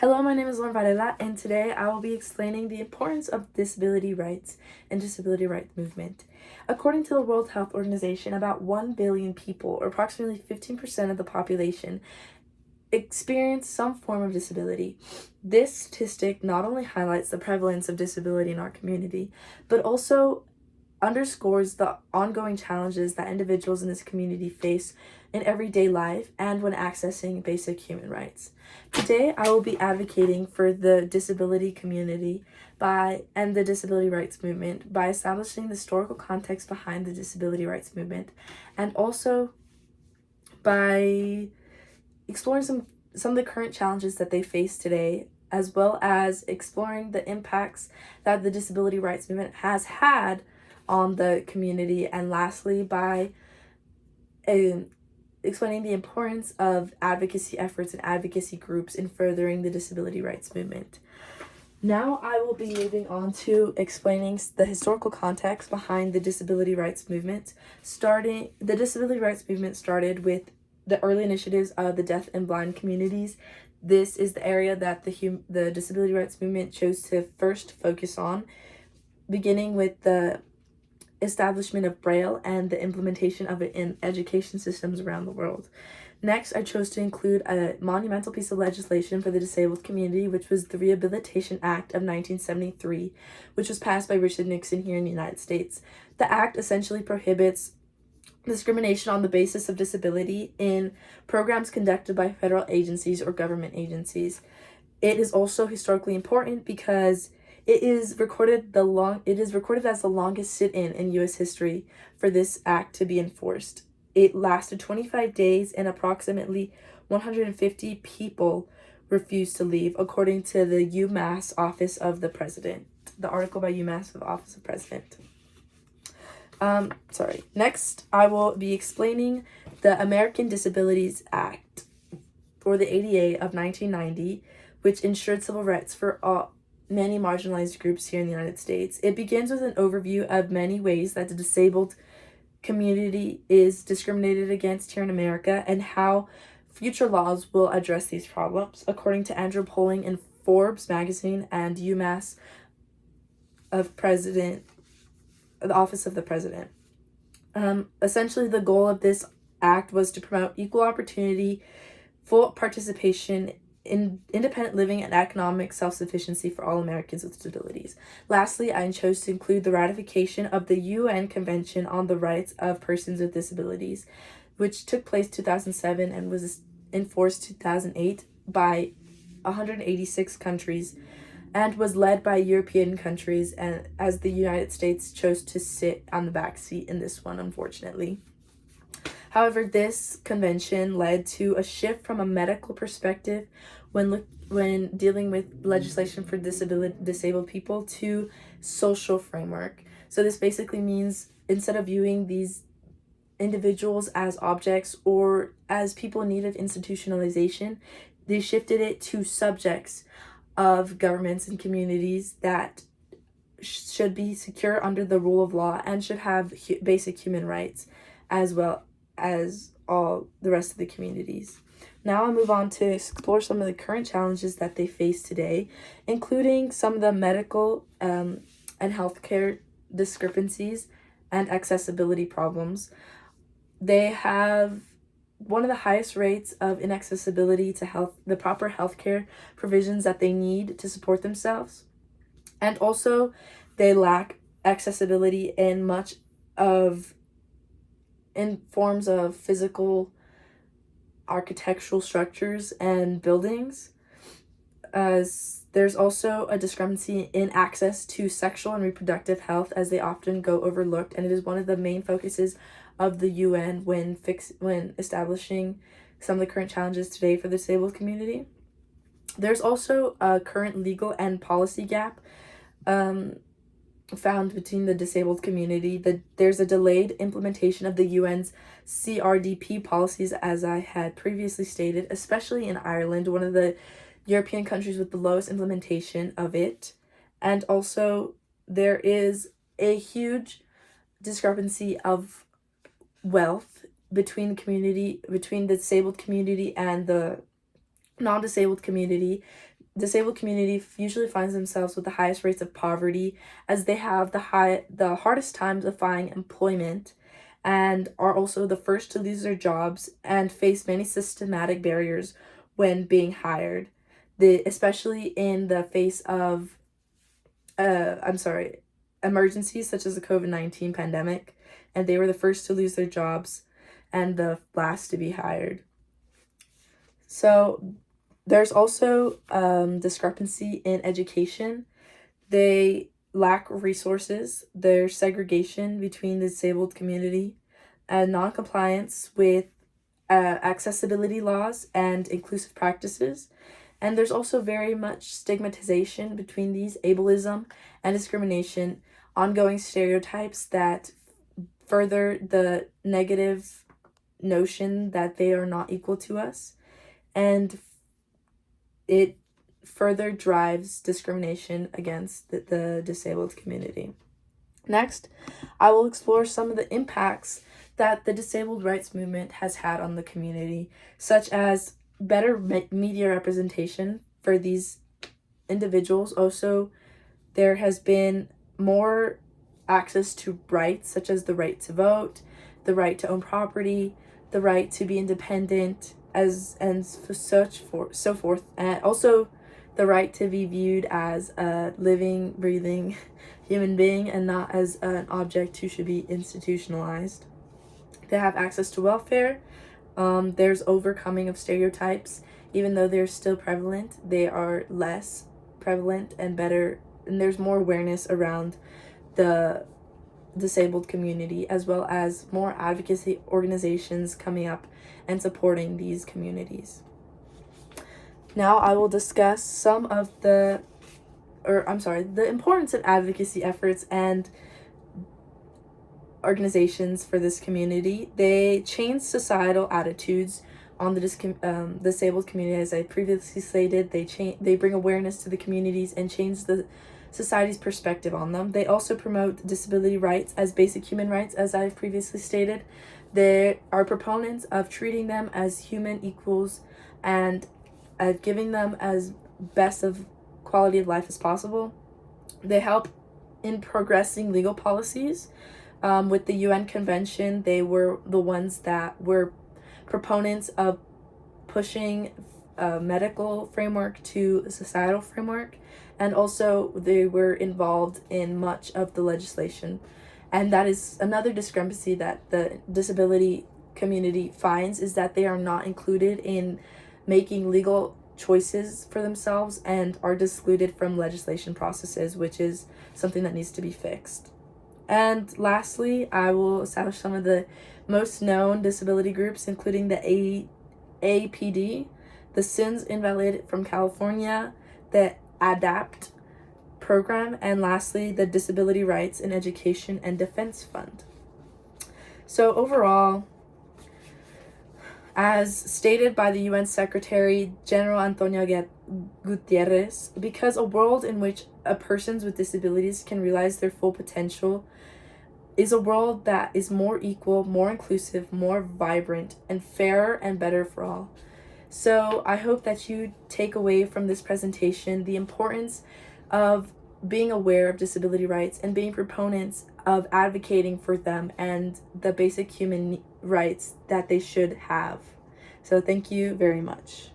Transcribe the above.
Hello, my name is Lauren Varela, and today I will be explaining the importance of disability rights and disability rights movement. According to the World Health Organization, about 1 billion people, or approximately 15% of the population, experience some form of disability. This statistic not only highlights the prevalence of disability in our community, but also underscores the ongoing challenges that individuals in this community face in everyday life and when accessing basic human rights. Today, I will be advocating for the disability community and the disability rights movement by establishing the historical context behind the disability rights movement, and also by exploring some of the current challenges that they face today, as well as exploring the impacts that the disability rights movement has had on the community, and lastly by explaining the importance of advocacy efforts and advocacy groups in furthering the disability rights movement. Now I will be moving on to explaining the historical context behind the disability rights movement. The disability rights movement started with the early initiatives of the deaf and blind communities. This is the area that the disability rights movement chose to first focus on, beginning with the establishment of Braille and the implementation of it in education systems around the world. Next, I chose to include a monumental piece of legislation for the disabled community, which was the Rehabilitation Act of 1973, which was passed by Richard Nixon here in the United States. The act essentially prohibits discrimination on the basis of disability in programs conducted by federal agencies or government agencies. It is also historically important because it is recorded as the longest sit-in U.S. history for this act to be enforced. It lasted 25 days and approximately 150 people refused to leave, according to the UMass Office of the President. The article by UMass of Office of President. Next, I will be explaining the American Disabilities Act, or the ADA of 1990, which ensured civil rights for many marginalized groups here in the United States. It begins with an overview of many ways that the disabled community is discriminated against here in America and how future laws will address these problems, according to Andrew Polling in Forbes magazine and UMass the Office of the President. Essentially, the goal of this act was to promote equal opportunity, full participation in independent living and economic self-sufficiency for all Americans with disabilities. Lastly, I chose to include the ratification of the UN Convention on the Rights of Persons with Disabilities, which took place 2007 and was enforced 2008 by 186 countries and was led by European countries, and as the United States chose to sit on the back seat in this one, unfortunately. However, this convention led to a shift from a medical perspective when dealing with legislation for disabled people to social framework. So this basically means instead of viewing these individuals as objects or as people in need of institutionalization, they shifted it to subjects of governments and communities that should be secure under the rule of law and should have basic human rights as well as all the rest of the communities. Now I'll move on to explore some of the current challenges that they face today, including some of the medical and healthcare discrepancies and accessibility problems. They have one of the highest rates of inaccessibility to the proper healthcare provisions that they need to support themselves. And also, they lack accessibility in forms of physical architectural structures and buildings. As there's also a discrepancy in access to sexual and reproductive health, as they often go overlooked, and it is one of the main focuses of the UN when establishing some of the current challenges today for the disabled community. There's also a current legal and policy gap found between the disabled community. There's a delayed implementation of the UN's CRDP policies, as I had previously stated, especially in Ireland, one of the European countries with the lowest implementation of it. And also, there is a huge discrepancy of wealth between the disabled community and the non-disabled community. disabled community usually finds themselves with the highest rates of poverty, as they have the hardest time to find employment, and are also the first to lose their jobs and face many systematic barriers when being hired. Especially in the face of emergencies such as the COVID-19 pandemic, and they were the first to lose their jobs and the last to be hired. So there's also discrepancy in education. They lack resources. There's segregation between the disabled community and non-compliance with accessibility laws and inclusive practices. And there's also very much stigmatization between these ableism and discrimination, ongoing stereotypes that further the negative notion that they are not equal to us, and it further drives discrimination against the disabled community. Next, I will explore some of the impacts that the disabled rights movement has had on the community, such as better media representation for these individuals. Also, there has been more access to rights, such as the right to vote, the right to own property, the right to be independent, so forth, and also the right to be viewed as a living, breathing human being and not as an object who should be institutionalized. They have access to welfare. There's overcoming of stereotypes. Even though they're still prevalent, they are less prevalent and better, and there's more awareness around the disabled community, as well as more advocacy organizations coming up and supporting these communities. Now I will discuss some of the importance of advocacy efforts and organizations for this community. They change societal attitudes on the disabled community. As I previously stated, they bring awareness to the communities and change the society's perspective on them. They also promote disability rights as basic human rights, as I've previously stated. They are proponents of treating them as human equals and giving them as best of quality of life as possible. They help in progressing legal policies. With the UN Convention, they were the ones that were proponents of pushing a medical framework to a societal framework, and also they were involved in much of the legislation. And that is another discrepancy that the disability community finds, is that they are not included in making legal choices for themselves and are excluded from legislation processes, which is something that needs to be fixed. And lastly, I will establish some of the most known disability groups, including the APD, the SINS Invalid from California, the ADAPT program, and lastly, the Disability Rights in Education and Defense Fund. So overall, as stated by the UN Secretary General Antonio Gutierrez, because a world in which persons with disabilities can realize their full potential is a world that is more equal, more inclusive, more vibrant, and fairer and better for all. So I hope that you take away from this presentation the importance of being aware of disability rights and being proponents of advocating for them and the basic human rights that they should have. So thank you very much.